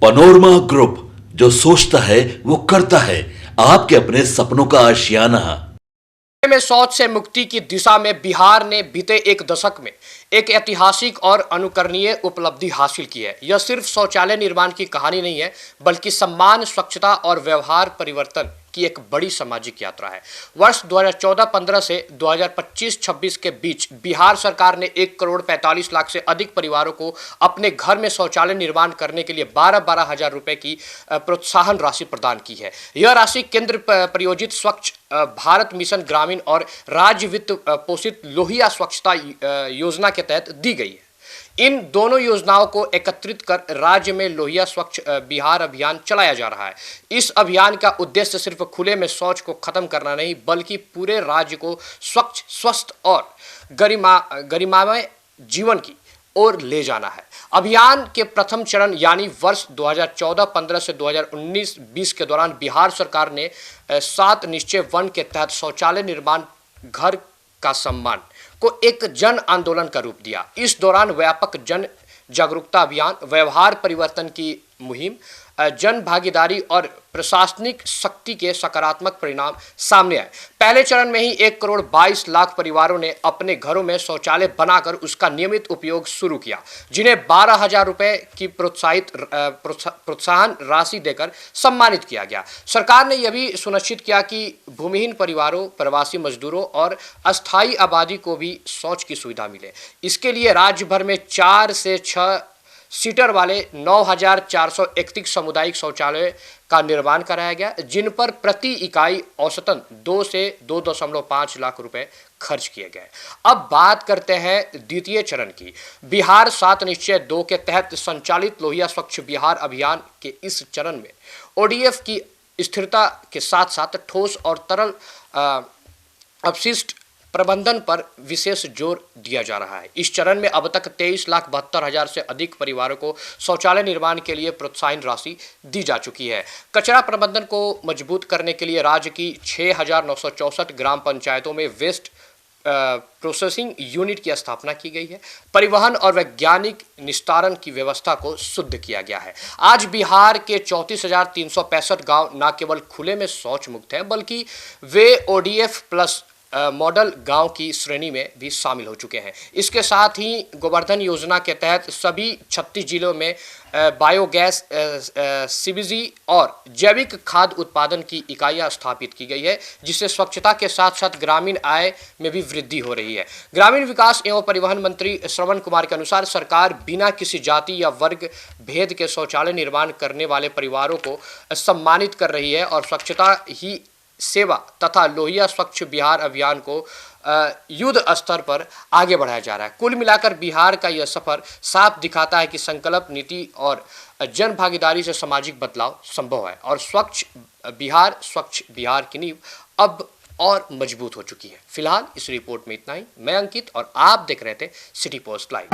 Panorama group, जो सोचता है वो करता है। आपके अपने सपनों का आशियाना। में शौच से मुक्ति की दिशा में बिहार ने बीते एक दशक में एक ऐतिहासिक और अनुकरणीय उपलब्धि हासिल की है। यह सिर्फ शौचालय निर्माण की कहानी नहीं है, बल्कि सम्मान, स्वच्छता और व्यवहार परिवर्तन की एक बड़ी सामाजिक यात्रा है। वर्ष 2014-15 से 2025-26 के बीच बिहार सरकार ने 1,45,00,000 से अधिक परिवारों को अपने घर में शौचालय निर्माण करने के लिए 12-12 हजार रुपए की प्रोत्साहन राशि प्रदान की है। यह राशि केंद्र प्रायोजित स्वच्छ भारत मिशन ग्रामीण और राज्य वित्त पोषित लोहिया स्वच्छता योजना के तहत दी गई है। इन दोनों योजनाओं को एकत्रित कर राज्य में लोहिया स्वच्छ बिहार अभियान चलाया जा रहा है। इस अभियान का उद्देश्य सिर्फ खुले में शौच को खत्म करना नहीं, बल्कि पूरे राज्य को स्वच्छ, स्वस्थ और गरिमामय जीवन की ओर ले जाना है। अभियान के प्रथम चरण यानी वर्ष 2014-15 से 2019-20 के दौरान बिहार सरकार ने 7 निश्चय वन के तहत शौचालय निर्माण घर का सम्मान को एक जन आंदोलन का रूप दिया। इस दौरान व्यापक जन जागरूकता अभियान, व्यवहार परिवर्तन की मुहिम, जन भागीदारी और प्रशासनिक शक्ति के सकारात्मक परिणाम सामने आए। पहले चरण में ही 1,22,00,000 परिवारों ने अपने घरों में शौचालय बनाकर उसका नियमित उपयोग शुरू किया, जिन्हें 12,000 रुपए की प्रोत्साहन राशि देकर सम्मानित किया गया। सरकार ने यह भी सुनिश्चित किया कि भूमिहीन परिवारों, प्रवासी मजदूरों और अस्थायी आबादी को भी शौच की सुविधा मिले। इसके लिए राज्य भर में 4 से 6 सीटर वाले 9,431 सामुदायिक शौचालय का निर्माण कराया गया, जिन पर प्रति इकाई औसतन 2 से 2.5 लाख रुपए खर्च किए गए। अब बात करते हैं द्वितीय चरण की। बिहार 7 निश्चय 2 के तहत संचालित लोहिया स्वच्छ बिहार अभियान के इस चरण में ओडीएफ की स्थिरता के साथ साथ ठोस और तरल अपशिष्ट प्रबंधन पर विशेष जोर दिया जा रहा है। इस चरण में अब तक 23,72,000 से अधिक परिवारों को शौचालय निर्माण के लिए प्रोत्साहन राशि दी जा चुकी है। कचरा प्रबंधन को मजबूत करने के लिए राज्य की 6,964 ग्राम पंचायतों में वेस्ट प्रोसेसिंग यूनिट की स्थापना की गई है। परिवहन और वैज्ञानिक निस्तारण की व्यवस्था को शुद्ध किया गया है। आज बिहार के 34,365 गांव न केवल खुले में शौच मुक्त हैं, बल्कि वे ओडीएफ प्लस मॉडल गांव की श्रेणी में भी शामिल हो चुके हैं। इसके साथ ही गोवर्धन योजना के तहत सभी 36 जिलों में बायोगैस, सीबीजी और जैविक खाद्य उत्पादन की इकाइयां स्थापित की गई है, जिससे स्वच्छता के साथ साथ ग्रामीण आय में भी वृद्धि हो रही है। ग्रामीण विकास एवं परिवहन मंत्री श्रवण कुमार के अनुसार सरकार बिना किसी जाति या वर्ग भेद के शौचालय निर्माण करने वाले परिवारों को सम्मानित कर रही है और स्वच्छता ही सेवा तथा लोहिया स्वच्छ बिहार अभियान को युद्ध स्तर पर आगे बढ़ाया जा रहा है। कुल मिलाकर बिहार का यह सफर साफ दिखाता है कि संकल्प, नीति और जन भागीदारी से सामाजिक बदलाव संभव है और स्वच्छ बिहार की नींव अब और मजबूत हो चुकी है। फिलहाल इस रिपोर्ट में इतना ही। मैं अंकित और आप देख रहे थे सिटी पोस्ट लाइव।